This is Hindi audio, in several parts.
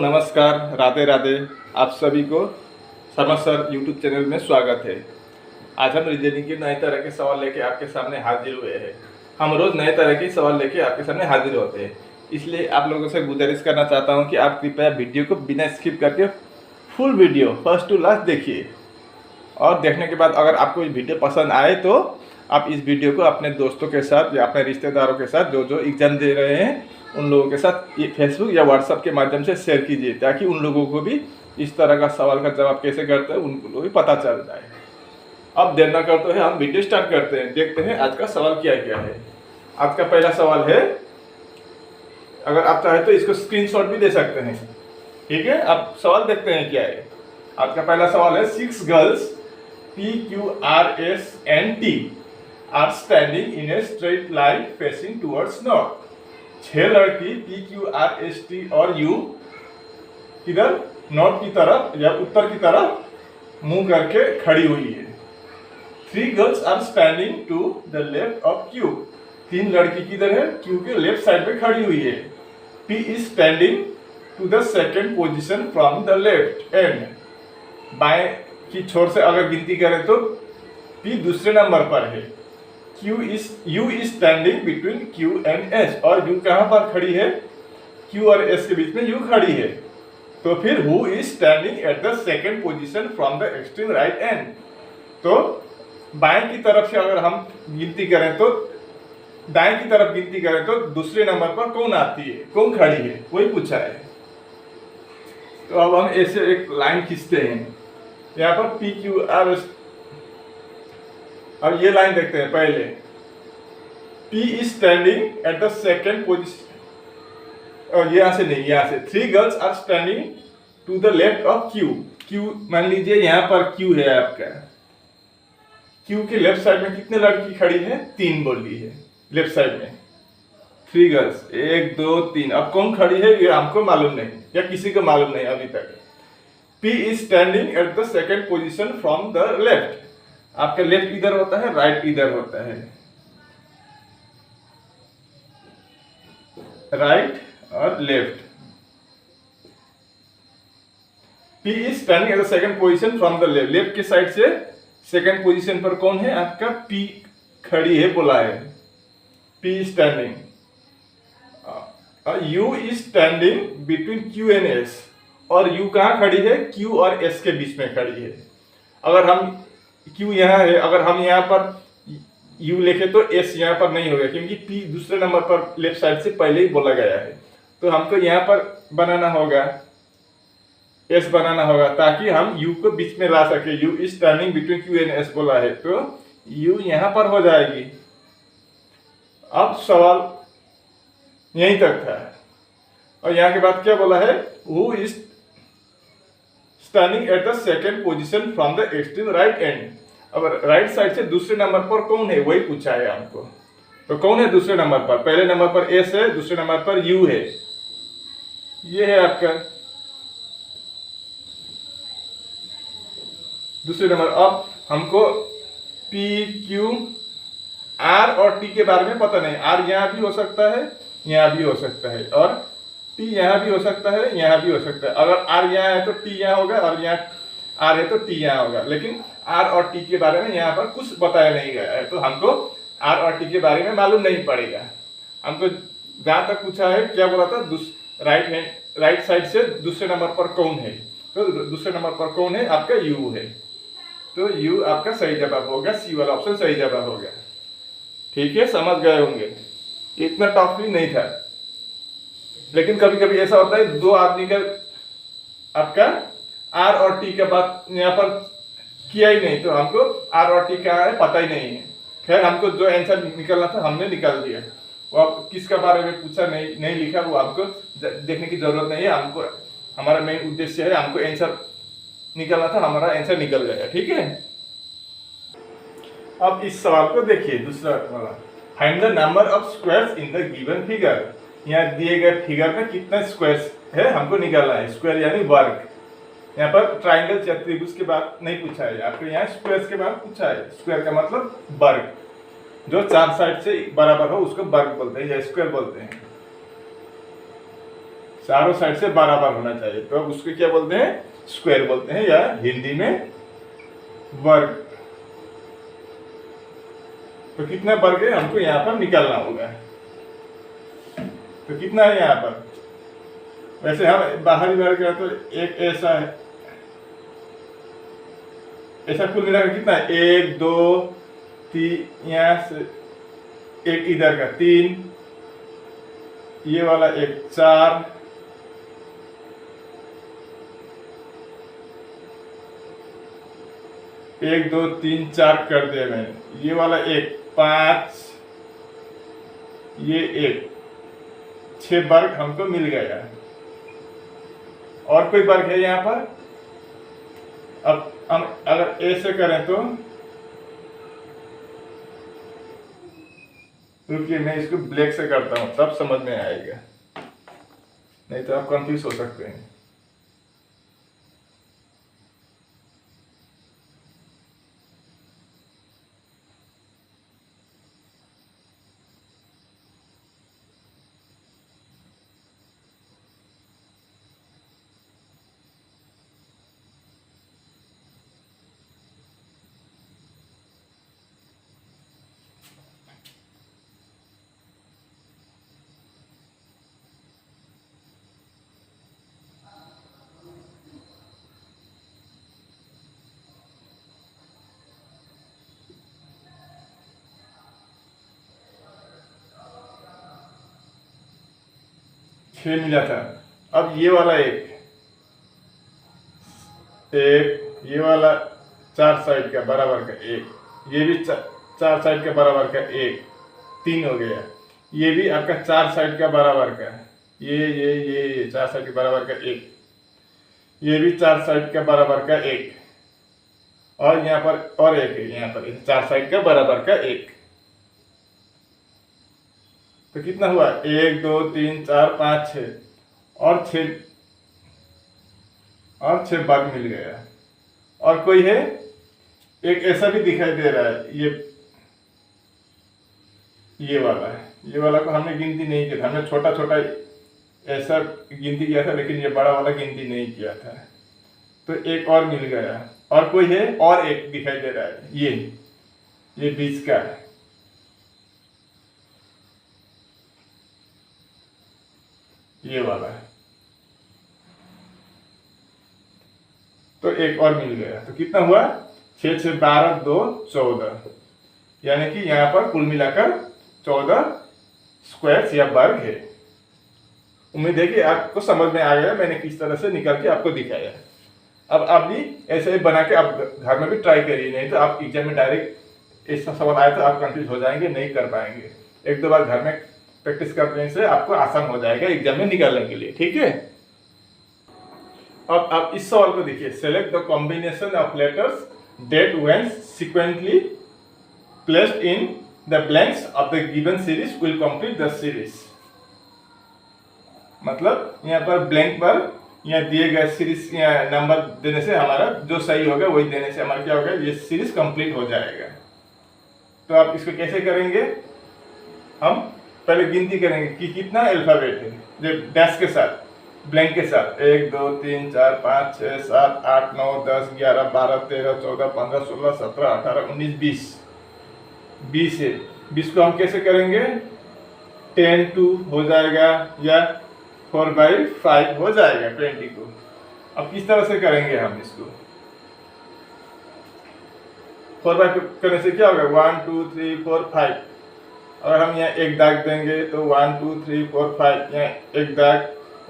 नमस्कार, राधे राधे। आप सभी को शर्मा सर यूट्यूब चैनल में स्वागत है। आज हम रीजनिंग के नए तरह के सवाल लेके आपके सामने हाजिर हुए हैं। हम रोज़ नए तरह के सवाल लेके आपके सामने हाजिर होते हैं, इसलिए आप लोगों से गुजारिश करना चाहता हूं कि आप कृपया वीडियो को बिना स्किप करके full video first to last देखिए, और देखने के बाद अगर आपको ये वीडियो पसंद आए तो आप इस वीडियो को अपने दोस्तों के साथ या अपने रिश्तेदारों के साथ जो एग्ज़ाम दे रहे हैं उन लोगों के साथ फेसबुक या व्हाट्सएप के माध्यम से शेयर कीजिए, ताकि उन लोगों को भी इस तरह का सवाल का जवाब कैसे करते हैं उनको भी पता चल जाए। अब देर न करते हैं, हम वीडियो स्टार्ट करते हैं। देखते हैं आज का सवाल क्या क्या है। आज का पहला सवाल है, अगर आप चाहे तो इसको स्क्रीनशॉट भी दे सकते हैं, ठीक है। अब सवाल देखते हैं क्या है। आज का पहला सवाल है, 6 girls PQRS and T are standing in a straight line facing towards north। 6 लड़की PQRST और U किधर नॉर्थ की तरफ या उत्तर की तरफ मुंह करके खड़ी हुई है। 3 girls are standing to the left of Q। 3 लड़की किधर है? Q के लेफ्ट साइड पे खड़ी हुई है। P is standing to the second position from the left end। बाएं की छोर से अगर गिनती करें तो P दूसरे नंबर पर है। U is standing between Q and S, और U कहाँ पर खड़ी है? Q और S के बीच में U खड़ी है। तो फिर who is standing at the second position from the extreme right end। तो बाएं की तरफ से अगर हम गिनती करें तो दाएं की तरफ गिनती करें तो दूसरे नंबर पर कौन आती है, कौन खड़ी है, वही पूछा है। तो अब हम ऐसे एक लाइन खींचते हैं यहाँ पर PQRS। अब ये लाइन देखते हैं पहले। P is standing at the second position, और यहाँ से नहीं, यहाँ से 3 girls are standing to the left of Q। Q मान लीजिए यहाँ पर Q है आपका। Q के लेफ्ट साइड में कितने लड़की खड़ी है? 3 बोली है लेफ्ट साइड में। 3 गर्ल्स, 1 2 3। अब कौन खड़ी है ये हमको मालूम नहीं, या किसी को मालूम नहीं अभी तक। P is standing at the second position from the left। आपका लेफ्ट इधर होता है, राइट इधर होता है, राइट और left. P is standing at the second position from the left। Left के साइड से सेकंड पोजीशन पर कौन है? आपका P खड़ी है बोला है। P is standing। U is standing between Q and S, और U कहाँ खड़ी है? Q और S के बीच में खड़ी है। अगर हम Q यहाँ है, अगर हम यहाँ पर U लिखे तो S यहाँ पर नहीं होगा, क्योंकि P दूसरे नंबर पर लेफ्ट साइड से पहले ही बोला गया है। तो हमको यहाँ पर बनाना होगा, S बनाना होगा, ताकि हम U को बीच में ला सके। U is standing between Q and S बोला है, तो U यहाँ पर हो जाएगी। अब सवाल यहीं तक था, और यहाँ के बाद क्या बोला है? Who is standing at the second position from the extreme right end। अब राइट साइड से दूसरे नंबर पर कौन है, वही पूछा है हमको। तो कौन है दूसरे नंबर पर? पहले नंबर पर S है, दूसरे नंबर पर U है। ये है आपका दूसरे नंबर। अब हमको P Q R और T के बारे में पता नहीं। R यहाँ भी हो सकता है, यहाँ भी हो सकता है, और T यहाँ भी हो सकता है, यहाँ भी हो सकता है। अगर R यहाँ है तो T यहाँ होगा, और यहाँ R है तो T यहाँ होगा। लेकिन R और T के बारे में यहाँ पर कुछ बताया नहीं गया है, तो हमको R और T के बारे में मालूम नहीं पड़ेगा। हमको जहाँ तक पूछा है, क्या बोला था? राइट साइड से दूसरे नंबर पर कौन है, तो दूसरे नंबर पर कौन है? आपका U है। तो U आपका सही जवाब होगा, C वाला ऑप्शन सही जवाब होगा। ठीक है, समझ गए होंगे। इतना टफ भी नहीं था, लेकिन कभी कभी ऐसा होता है दो आदमी का आपका R और T का बात यहाँ पर किया ही नहीं, तो हमको R और T क्या है पता ही नहीं है। खैर, हमको जो आंसर निकलना था हमने निकाल दिया। वो आप किसका बारे में पूछा नहीं लिखा, वो आपको देखने की जरूरत नहीं है। हमको हमारा मेन उद्देश्य है, हमको आंसर निकलना था, हमारा आंसर निकल गया। ठीक है, अब इस सवाल को देखिए, दूसरा वाला। Find the number of squares in the given figure. यहाँ दिए गए फिगर में कितना स्क्वायर्स है हमको निकालना है। स्क्वायर यानी वर्ग। यहाँ पर ट्राइंगल या त्रिभुज के बाद नहीं पूछा है, आपको यहाँ स्क्वायर्स के बाद पूछा है। स्क्वायर का मतलब वर्ग, जो 4 साइड से बराबर हो उसको वर्ग बोलते हैं या स्क्वायर बोलते हैं। चारों साइड से बराबर होना चाहिए, तो अब उसको क्या बोलते हैं, स्क्वायर बोलते हैं, या हिंदी में वर्ग। तो कितना वर्ग है हमको यहाँ पर निकालना होगा। तो कितना है यहाँ पर, वैसे हम बाहरी वर्ग है तो एक ऐसा है, ऐसा कुल मिलाकर कितना है, 1 2 3, यहाँ से एक इधर का 3, ये वाला एक 4, एक 2 3 4 कर दिया मैंने, ये वाला एक 5, ये एक 6 वर्ग हमको मिल गया। और कोई वर्ग है यहाँ पर। अब हम अगर ऐसे करें तो रुकिए, मैं इसको ब्लैक से करता हूँ तब समझ में आएगा, नहीं तो आप कंफ्यूज हो सकते हैं। छह मिला था। अब ये वाला एक ये वाला 4 साइड का बराबर का एक, ये भी 4 साइड का बराबर का एक, 3 हो गया। ये भी आपका 4 साइड का बराबर का, ये 4 साइड के बराबर का एक, ये भी 4 साइड का बराबर का एक, और यहाँ पर और एक है, यहाँ पर 4 साइड का बराबर का एक। तो कितना हुआ, 1 2 3 4 5 6, और 6 भाग मिल गया। और कोई है, एक ऐसा भी दिखाई दे रहा है, ये वाला है, ये वाला को हमने गिनती नहीं किया था, हमने छोटा छोटा ऐसा गिनती किया था, लेकिन ये बड़ा वाला गिनती नहीं किया था। तो एक और मिल गया। और कोई है, और एक दिखाई दे रहा है, ये बीच का है, ये वाला है। तो एक और मिल गया। तो कितना हुआ, 6 6 12 2 14, यानी कि यहाँ पर कुल मिलाकर 14 स्क्वायर या वर्ग है। उम्मीद है कि आपको समझ में आ गया मैंने किस तरह से निकाल के आपको दिखाया। अब आप भी ऐसे ही बना के आप घर में भी ट्राई करिए, नहीं तो आप एग्जाम में डायरेक्ट ऐसा सवाल आए तो आप कंफ्यूज हो जाएंगे, नहीं कर पाएंगे। 1 2 बार घर में प्रैक्टिस करने से आपको आसान हो जाएगा एग्जाम में निकालने के लिए, ठीक है। अब आप इस सवाल को देखिए, select the combination of letters that when sequentially placed in the blanks of the given series will complete the series. मतलब यहाँ पर ब्लैंक पर यहाँ दिए गए सीरीज नंबर देने से हमारा जो सही होगा वही देने से हमारा क्या होगा, ये सीरीज कंप्लीट हो जाएगा। तो आप इसको कैसे करेंगे, हम पहले गिनती करेंगे कि कितना अल्फाबेट है, जो डैश के साथ, ब्लैंक के साथ, 1 2 3 4 5 6 7 8 9 10 11 12 13 14 15 16 17 18 19 20 है। 20 को हम कैसे करेंगे, 10 2 हो जाएगा, या 4/5 हो जाएगा 20 को। अब किस तरह से करेंगे हम इसको, 4/5 करने से क्या होगा, 1 2 3 4 5। अगर हम यहाँ एक दाग देंगे तो 1 2 3 4 5, यहाँ एक दाग,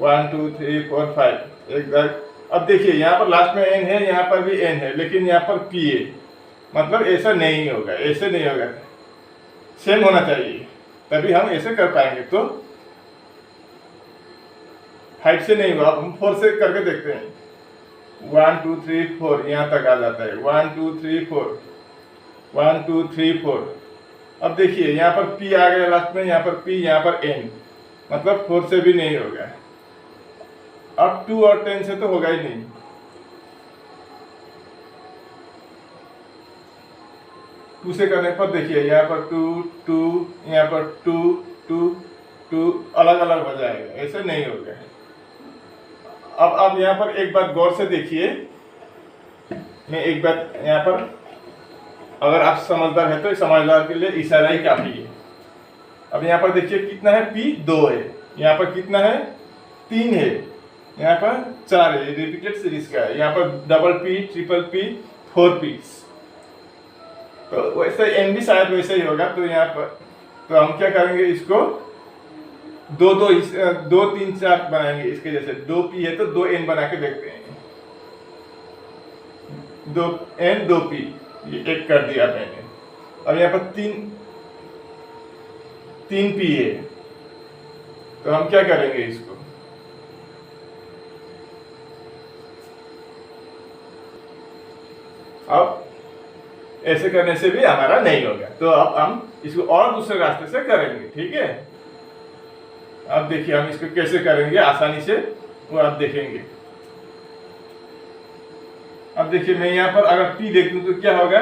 1 2 3 4 5 एक दाग। अब देखिए यहाँ पर लास्ट में n है, यहाँ पर भी n है, लेकिन यहाँ पर p है, मतलब ऐसा नहीं होगा, ऐसे नहीं होगा, सेम होना चाहिए, तभी हम ऐसे कर पाएंगे। तो 5 से नहीं हुआ, अब हम 4 से करके देखते हैं। 1 2 3 4 यहाँ तक आ जाता है, 1 2 3 4 1 2 3 4। अब देखिए यहाँ पर p आ गया लास्ट में, यहाँ पर p, यहाँ पर n, मतलब 4 से भी नहीं होगा। अब 2 और 10 से तो होगा ही नहीं। टू से करने पर देखिए यहाँ पर 2 2, यहाँ पर 2 2 2 अलग अलग हो जाएगा, ऐसे नहीं होगा। अब आप यहाँ पर एक बात गौर से देखिए, मैं एक बात यहाँ पर, अगर आप समझदार है तो समझदार के लिए इशारा ही काफी है। अब यहाँ पर देखिए कितना है, P 2 है, यहाँ पर कितना है 3 है, यहाँ पर 4 है, रिपीटेड सीरीज का है, यहाँ पर double P, triple P, 4 piece. तो वैसे N भी शायद वैसे ही होगा। तो यहाँ पर तो हम क्या करेंगे, इसको 2 3 4 बनाएंगे इसके जैसे। 2 P है तो 2 N बना के देखते हैं। 2 N 2 P, ये एक कर दिया मैंने। अब यहाँ पर 3 P है, तो हम क्या करेंगे इसको, अब ऐसे करने से भी हमारा नहीं होगा, तो अब हम इसको और दूसरे रास्ते से करेंगे। ठीक है, अब देखिए हम इसको कैसे करेंगे आसानी से, वो आप देखेंगे। अब देखिए मैं यहाँ पर अगर P देख लूं तो क्या होगा,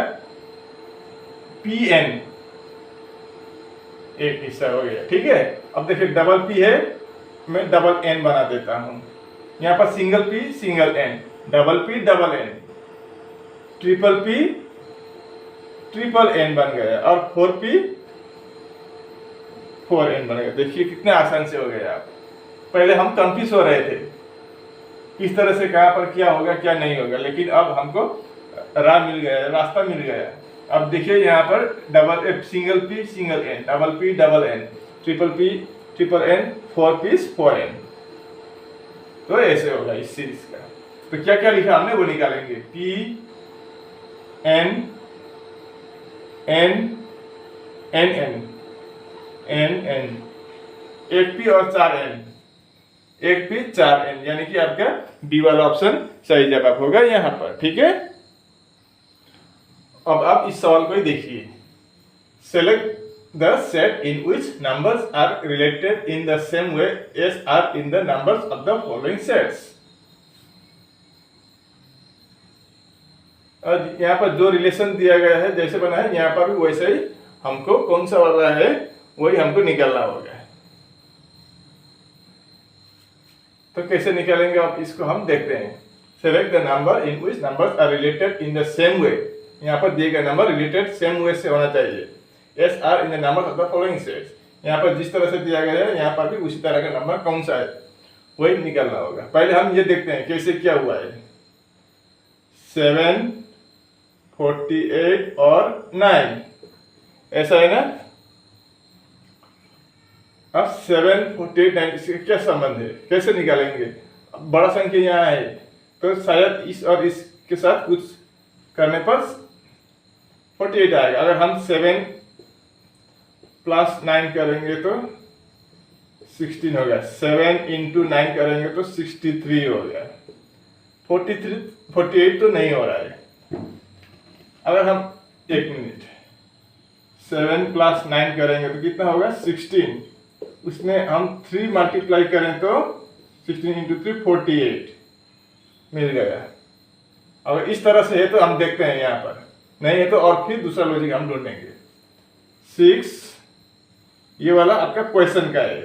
PN एक हिस्सा हो गया। ठीक है, अब देखिए डबल P है, मैं डबल N बना देता हूं। यहाँ पर single P single N, double P double N, triple P triple N बन गया, और 4P 4N बन गया। देखिए कितने आसान से हो गया। आप पहले हम कंफ्यूज हो रहे थे किस तरह से कहाँ पर क्या होगा क्या नहीं होगा, लेकिन अब हमको राह मिल गया, रास्ता मिल गया। अब देखिए यहाँ पर double single P single N, double P double N, triple P triple N, 4 piece 4N। तो ऐसे होगा इस सीरीज का। तो क्या क्या लिखा हमने वो निकालेंगे, P N N N N N N, एक P और 4 N, एक P 4 N, यानी कि आपका डी वाला ऑप्शन सही जवाब होगा यहाँ पर। ठीक है, अब आप इस सवाल को ही देखिए। Select the set in which numbers are related in the same way as are in the numbers of the following sets. और यहाँ पर जो रिलेशन दिया गया है जैसे बना है, यहाँ पर भी वैसे ही हमको कौन सा वाला है वही हमको निकालना होगा। तो कैसे निकालेंगे आप इसको हम देखते हैं। Select the number in which numbers are related in the same way, यहाँ पर दिए गए नंबर रिलेटेड सेम वे से होना चाहिए। As are in the number of the following sets, यहाँ पर जिस तरह से दिया गया है यहाँ पर भी उसी तरह का नंबर कौन सा है वही निकालना होगा। पहले हम ये देखते हैं कैसे क्या हुआ है। 7, 48 और 9, ऐसा है ना। अब 7, 48, 9 इसके क्या संबंध है, कैसे निकालेंगे। बड़ा संख्या यहाँ है तो शायद इस और इसके साथ कुछ करने पर 48 आएगा। अगर हम 7 + 9 करेंगे तो 16 होगा, 7 × 9 करेंगे तो 63 हो गया। 48 तो नहीं हो रहा है। अगर हम 1 मिनट 7 + 9 करेंगे तो कितना होगा 16, उसमें हम 3 मल्टीप्लाई करें तो 16 × 3 48 मिल गया। अगर इस तरह से है तो हम देखते हैं, यहाँ पर नहीं है तो और फिर दूसरा लॉजिक हम ढूंढेंगे। 6 ये वाला आपका क्वेश्चन का है,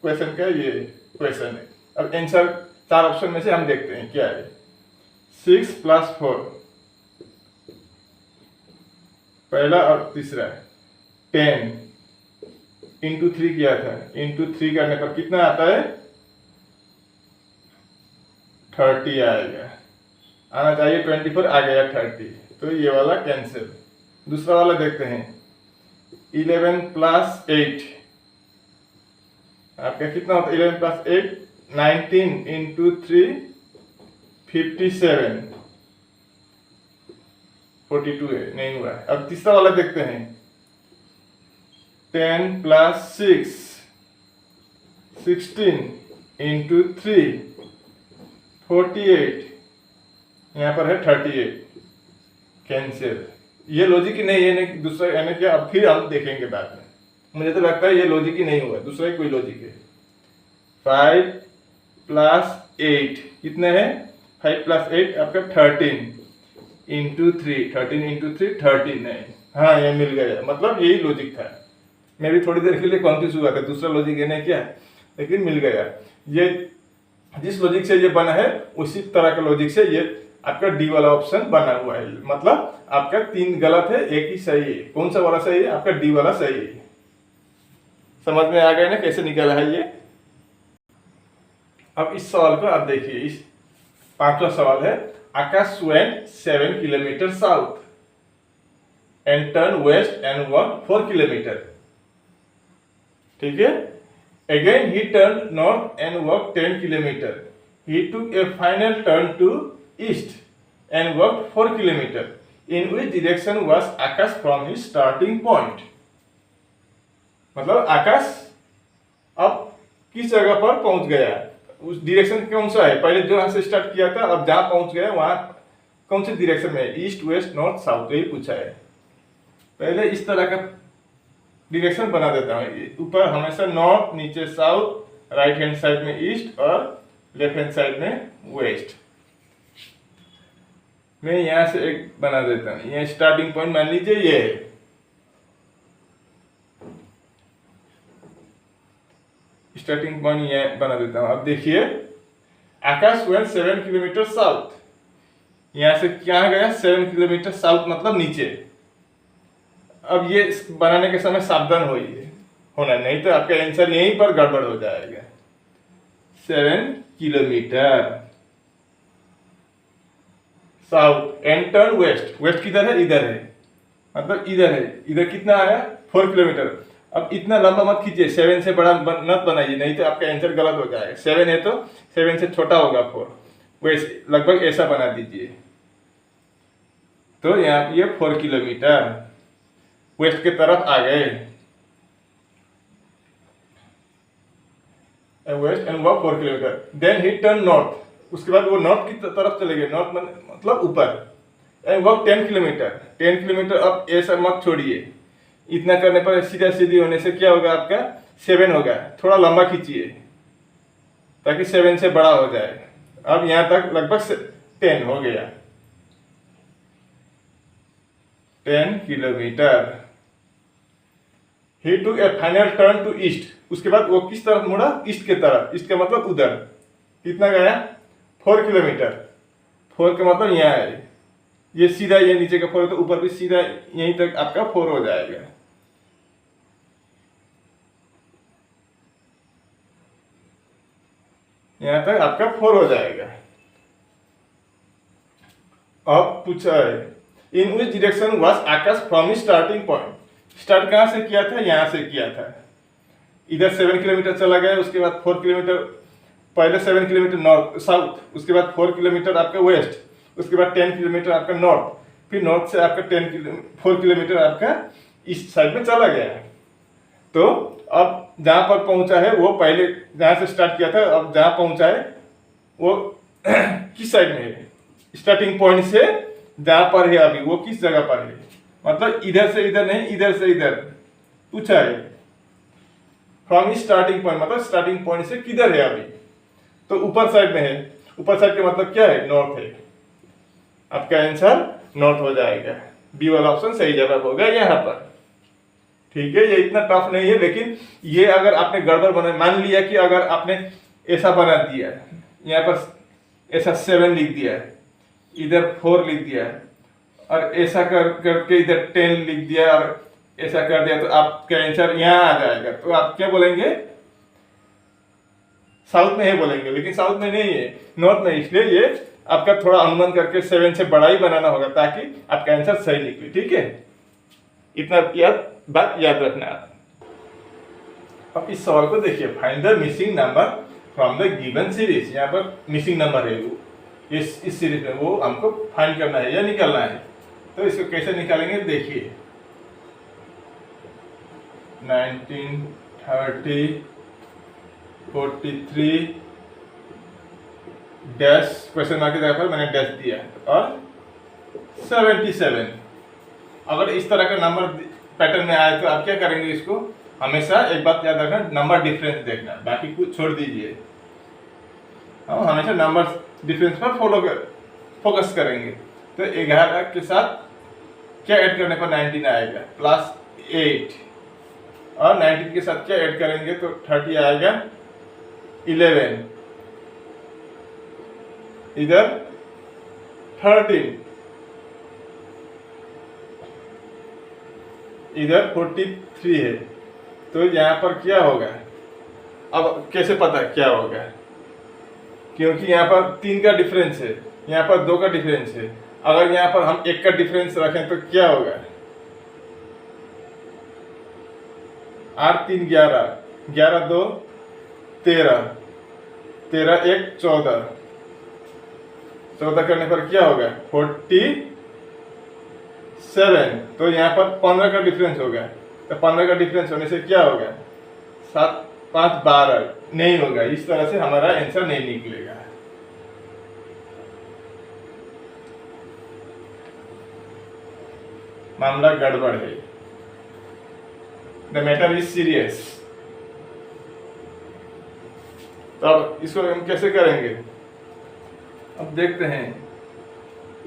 क्वेश्चन का ये क्वेश्चन है। अब आंसर 4 ऑप्शन में से हम देखते हैं क्या है। 6 + 4 पहला और तीसरा, 10 × 3 किया था, × 3 करने पर कितना आता है 30 आएगा, आना चाहिए 24, आ गया 30, तो ये वाला कैंसिल। दूसरा वाला देखते हैं। 11 + 8 आपका कितना होता है, 11 + 8 19 × 3 57, 42 है, नहीं हुआ। अब तीसरा वाला देखते हैं। 10 + 6 16 × 3 48, यहाँ पर है 38, कैंसिल। ये लॉजिक ही नहीं है, दूसरा यानी कि अब फिर हम देखेंगे बाद में। मुझे तो लगता है ये लॉजिक ही नहीं हुआ, दूसरा ही कोई लॉजिक है। 5 + 8 कितने हैं, 5 + 8 आपका 13 × 3, 13 × 3 39। हाँ ये मिल गया, मतलब यही लॉजिक था। मैं भी थोड़ी देर के लिए कंफ्यूज हुआ था, दूसरा लॉजिक है ना क्या, लेकिन मिल गया। ये जिस लॉजिक से ये बना है उसी तरह के लॉजिक से ये आपका डी वाला ऑप्शन बना हुआ है। मतलब आपका 3 गलत है, एक ही सही है। कौन सा वाला सही है? आपका डी वाला सही है। समझ में आ गया ना कैसे निकला है ये। अब इस सवाल को आप देखिए, इस 5वां सवाल है, Akash went 7 kilometre south and turn west and walk 4 kilometre. ठीक है। Again he turn north and walk 10 kilometre. He took a final turn to east and walk 4 kilometre. In which direction was Akash from his starting point. मतलब आकाश अब किस जगह पर पहुंच गया, उस डायरेक्शन कौन सा है? पहले जो यहाँ से स्टार्ट किया था, अब जहां पहुंच गया वहां कौन से डायरेक्शन में? ईस्ट, वेस्ट, नॉर्थ, साउथ, यही पूछा है। पहले इस तरह का डायरेक्शन बना देता हूँ। ऊपर हमेशा नॉर्थ, नीचे साउथ, राइट हैंड साइड में ईस्ट और लेफ्ट हैंड साइड में वेस्ट। मैं यहां से एक बना देता हूँ। ये स्टार्टिंग पॉइंट मान लीजिए ये है। स्टार्टिंग पॉइंट ये बना देता हूं। अब देखिए, आकाश वेंट 7 किलोमीटर साउथ। यहां से क्या गया? 7 किलोमीटर साउथ मतलब नीचे। अब ये बनाने के समय सावधान होना, नहीं तो आपका आंसर यहीं पर गड़बड़ हो जाएगा। 7 kilometre south and turn west. West किधर है? इधर है, मतलब इधर है। इधर कितना आया? 4 किलोमीटर। अब इतना लंबा मत खींचिए, 7 से बड़ा मत बनाइए, नहीं तो आपका आंसर गलत हो जाएगा। 7 है तो 7 से छोटा होगा 4, वैसे लगभग ऐसा बना दीजिए। तो यहाँ ये 4 किलोमीटर वेस्ट के तरफ आ गए। West and walk 4 kilometre. Then he turn north. उसके बाद वो नॉर्थ की तरफ चले गए। नॉर्थ मतलब ऊपर। And walk 10 kilometre. 10 किलोमीटर। अब ऐसा मत छोड़िए, इतना करने पर सीधा सीधी होने से क्या होगा? आपका 7 होगा। थोड़ा लंबा खींचिए ताकि 7 से बड़ा हो जाए। अब यहां तक लगभग 10 हो गया। 10 kilometre. He took a final turn to east. उसके बाद वो किस तरफ मुड़ा? ईस्ट के तरफ। ईस्ट का मतलब उधर। कितना गया? 4 किलोमीटर। 4 का मतलब यहाँ है, ये सीधा, ये नीचे का 4 है तो ऊपर भी सीधा यहीं तक आपका 4 हो जाएगा। यहां तक आपका 4 हो जाएगा। अब पूछा है, in which direction was Akash from starting point. Start कहां से किया था? यहां से किया था। इधर 7 किलोमीटर चला गया, उसके बाद 4 किलोमीटर, पहले 7 किलोमीटर नॉर्थ साउथ, उसके बाद 4 किलोमीटर आपका वेस्ट, उसके बाद 10 किलोमीटर आपका नॉर्थ, फिर नॉर्थ से आपका 4 किलोमीटर आपका ईस्ट साइड में चला गया। तो अब जहां पर पहुंचा है वो पहले जहां से स्टार्ट किया था, अब जहां पहुंचा है वो किस साइड में है? स्टार्टिंग पॉइंट से जहां पर है अभी वो किस जगह पर है? मतलब इधर से इधर नहीं, इधर से इधर पूछा है। फ्रॉम स्टार्टिंग पॉइंट मतलब स्टार्टिंग पॉइंट से किधर है अभी? तो ऊपर साइड में है। ऊपर साइड का मतलब क्या है? नॉर्थ है। आपका आंसर नॉर्थ हो जाएगा। बी वाला ऑप्शन सही जवाब होगा यहाँ पर। ठीक है, ये इतना टफ नहीं है, लेकिन ये अगर आपने गड़बड़ बना, मान लिया कि अगर आपने ऐसा बना दिया है, यहाँ पर ऐसा 7 लिख दिया है, इधर 4 लिख दिया है, और ऐसा करके इधर 10 लिख दिया और ऐसा कर दिया, तो आपका आंसर यहाँ आ जाएगा। तो आप क्या बोलेंगे? साउथ में है बोलेंगे, लेकिन साउथ में नहीं है, नॉर्थ में। इसलिए ये आपका थोड़ा अनुमान करके 7 से बड़ा ही बनाना होगा ताकि आपका आंसर सही निकले। ठीक है, इतना बात याद रखना। अब इस सवाल को देखिए, find the missing number from the given series. यहाँ पर मिसिंग नंबर है इस सीरीज में, वो हमको फाइंड करना है या निकालना है। तो इसको कैसे निकालेंगे देखिए। 19, 30, 43 डैश, क्वेश्चन मार्क की जगह पर मैंने डैश दिया, और 77। अगर इस तरह का नंबर पैटर्न में आए तो आप क्या करेंगे? इसको हमेशा एक बात याद रखना, नंबर डिफरेंस देखना, बाकी कुछ छोड़ दीजिए। हम हमेशा नंबर डिफरेंस पर फोकस करेंगे। तो 11 के साथ क्या ऐड करने पर 19 आएगा? +8। और 19 के साथ क्या ऐड करेंगे तो 30 आएगा, 11। इधर 13, इधर 43 है। तो यहाँ पर क्या होगा, अब कैसे पता क्या होगा, क्योंकि यहाँ पर 3 का डिफरेंस है, यहाँ पर 2 का डिफरेंस है। अगर यहाँ पर हम 1 का डिफरेंस रखें तो क्या होगा, 8 3 11, 11 2 13, 13 1 14, 14 करने पर क्या होगा 47। तो यहाँ पर 15 का डिफरेंस होगा। तो 15 का डिफरेंस होने से क्या होगा 7 5 12 नहीं होगा। इस तरह से हमारा आंसर नहीं निकलेगा। मामला गड़बड़ है। The matter is serious. तो अब इसको हम कैसे करेंगे, अब देखते हैं।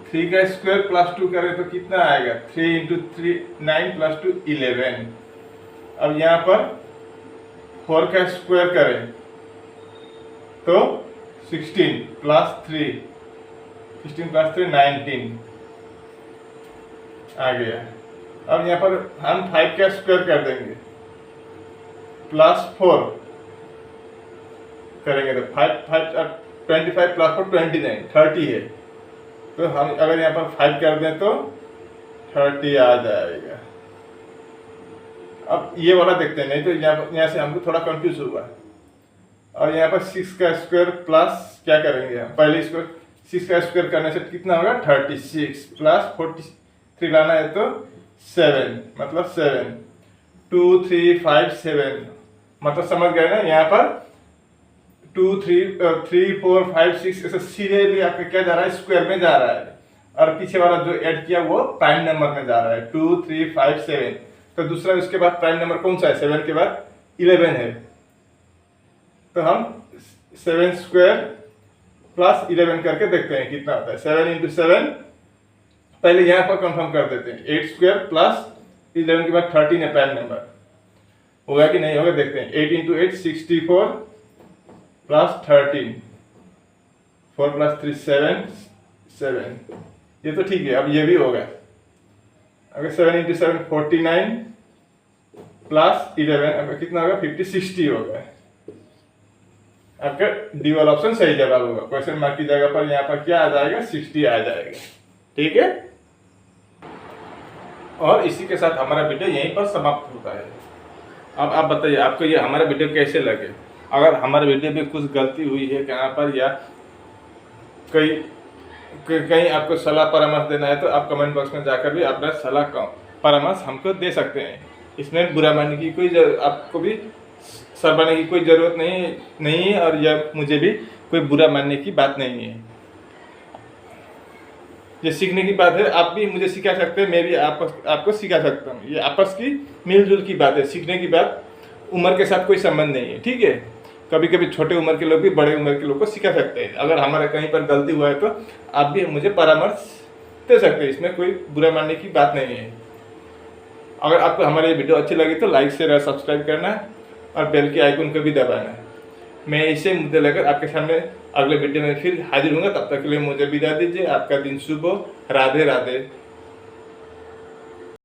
3 का स्क्वायर प्लस 2 करें तो कितना आएगा, 3 इंटू 3 9 प्लस 2 11। अब यहाँ पर 4 का स्क्वायर करें तो 16 प्लस 3, 16 प्लस 3 19 आ गया। अब यहाँ पर हम 5 का स्क्वायर कर देंगे प्लस 4 करेंगे तो 25 प्लस 4 29 30 है। तो हम अगर यहाँ पर 5 कर दें तो 30 आ जाएगा। अब ये वाला देखते हैं, नहीं तो यहाँ से हमको थोड़ा कंफ्यूज हुआ। और यहाँ पर 6 का स्क्वायर प्लस क्या करेंगे हम, पहले इसको 6 का स्क्वायर करने से कितना होगा 36 प्लस 43 लाना है तो 7 मतलब 7 2 3 5 7 मतलब समझ गए ना। यहाँ पर 2 3 4 5 6 ऐसे सीरियली आपका क्या जा रहा है, स्क्वायर में जा रहा है। और पीछे वाला जो ऐड किया वो प्राइम नंबर में जा रहा है 2 3 5 7। तो दूसरा उसके बाद प्राइम नंबर कौन सा है, 7 के बाद 11 है। तो हम 7 स्क्वायर प्लस 11 करके देखते हैं कितना होता है। 7 इंटू 7 पहले यहाँ पर कंफर्म कर देते हैं। 8 स्क्वायर प्लस 11 के बाद 13 है प्राइम नंबर, होगा कि नहीं होगा देखते हैं। 8 इंटू 8 64 प्लस 13, 4 प्लस 3 7, ये तो ठीक है। अब ये भी होगा। अगर 7 इंटू 7 49 प्लस 11 अब कितना होगा 50 60 होगा। आपका डी वाला ऑप्शन सही जवाब होगा। क्वेश्चन मार्क की जगह पर यहाँ पर क्या आ जाएगा 60 आ जाएगा। ठीक है। और इसी के साथ हमारा वीडियो यहीं पर समाप्त होता है। अब आप बताइए आपको ये हमारा वीडियो कैसे लगे। अगर हमारे वीडियो में कुछ गलती हुई है कहाँ पर या कहीं आपको सलाह परामर्श देना है तो आप कमेंट बॉक्स में जाकर भी अपना सलाह परामर्श हमको दे सकते हैं। इसमें बुरा मानने की आपको भी शर्माने की कोई ज़रूरत नहीं है और या मुझे भी कोई बुरा मानने की बात नहीं है। ये सीखने की बात है। आप भी मुझे सिखा सकते हैं, मैं भी आपको सिखा सकता हूँ। ये आपस की मिलजुल की बात है। सीखने की बात उम्र के साथ कोई संबंध नहीं है। ठीक है। कभी कभी छोटे उम्र के लोग भी बड़े उम्र के लोग को सिखा सकते हैं। अगर हमारा कहीं पर गलती हुआ है तो आप भी मुझे परामर्श दे सकते हैं। इसमें कोई बुरा मानने की बात नहीं है। अगर आपको हमारी वीडियो अच्छी लगी तो लाइक शेयर और सब्सक्राइब करना और बेल के आइकन को भी दबाना। मैं इसे मुद्दे लेकर आपके सामने अगले वीडियो में फिर हाजिर हूँगा। तब तक के लिए मुझे विदा दीजिए। आपका दिन शुभ हो। राधे राधे।